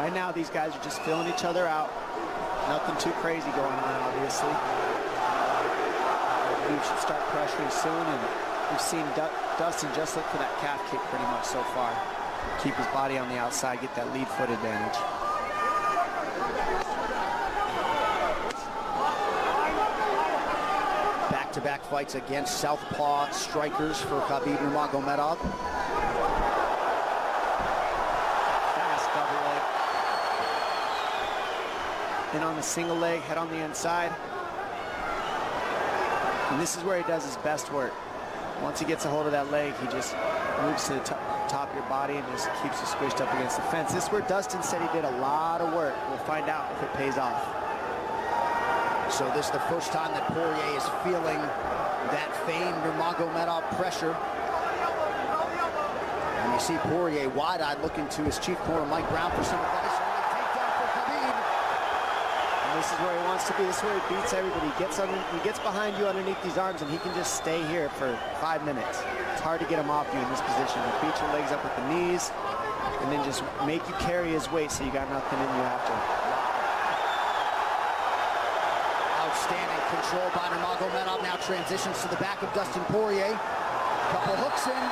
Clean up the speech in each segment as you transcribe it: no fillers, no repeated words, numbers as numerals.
Right now, these guys are just filling each other out. Nothing too crazy going on, obviously. We should start pressuring soon, and we've seen Dustin just look for that calf kick pretty much so far. Keep his body on the outside, get that lead foot advantage. Back-to-back fights against southpaw strikers for Khabib Nurmagomedov. Fast double leg. Then on the single leg, head on the inside. And this is where he does his best work. Once he gets a hold of that leg, he just moves to the top of your body and just keeps you squished up against the fence. This is where Dustin said he did a lot of work. We'll find out if it pays off. So this is the first time that Poirier is feeling that famed Nurmagomedov pressure. And you see Poirier wide-eyed looking to his chief corner, Mike Brown, for some advice. Takedown for Khabib. And this is where he wants to be. This is where he beats everybody. He gets behind you underneath these arms, and he can just stay here for 5 minutes. It's hard to get him off you in this position. He'll beat your legs up with the knees, and then just make you carry his weight so you got nothing in you after. Outstanding control by Nurmagomedov. Now transitions to the back of Dustin Poirier. Couple hooks in.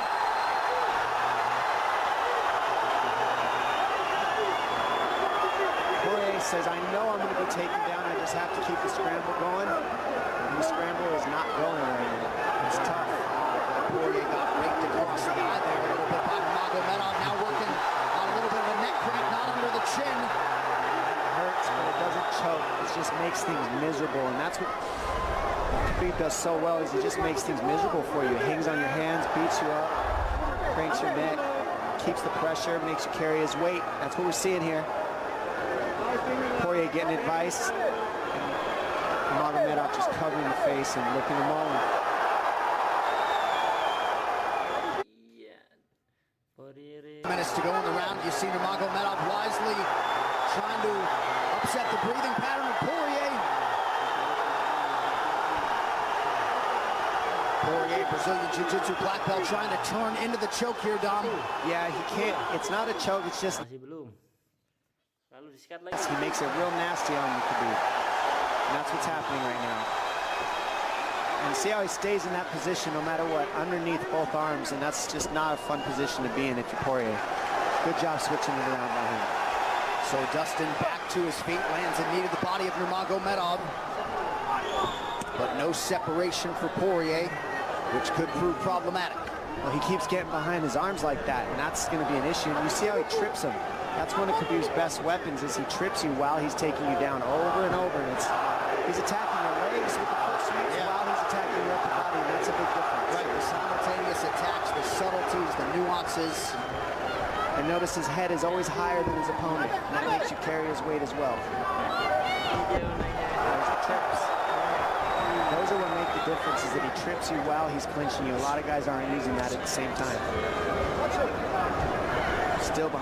Poirier says, I know I'm going to be taken down. I just have to keep the scramble going. And the scramble is not going right now. It's tough. Poirier got raked across the eye there a little bit by Nurmagomedov. Now working on a little bit of a neck crank, not under the chin. Hurts, but it doesn't choke. It just makes things miserable, and that's what Khabib does so well, is he just makes things miserable for you. Hangs on your hands, beats you up, cranks your neck, keeps the pressure, makes you carry his weight. That's what we're seeing here. Poirier getting advice, and Nurmagomedov just covering the face and looking him on. Minutes to go in the round. You see Nurmagomedov wisely trying to upset the breathing pattern of Poirier. Poirier, Brazilian Jiu-Jitsu black belt, trying to turn into the choke here, Dom. Yeah, he can't. It's not a choke. It's just he makes it real nasty on you, Khabib. And that's what's happening right now. And see how he stays in that position no matter what, underneath both arms, and that's just not a fun position to be in if you're Poirier. Good job switching it around by him. So Dustin back to his feet, lands in knee to the body of Nurmagomedov. But no separation for Poirier, which could prove problematic. Well, he keeps getting behind his arms like that, and that's going to be an issue. And you see how he trips him. That's one of Khabib's best weapons, is he trips you while he's taking you down over and over. And he's attacking your legs with the foot sweeps while he's attacking your upper body, and that's a big difference. Right, the simultaneous attacks, the subtleties, the nuances. And notice his head is always higher than his opponent, and that makes you carry his weight as well. There's the trips. Those are what make the difference, is that he trips you while he's clinching you. A lot of guys aren't using that at the same time. Still behind.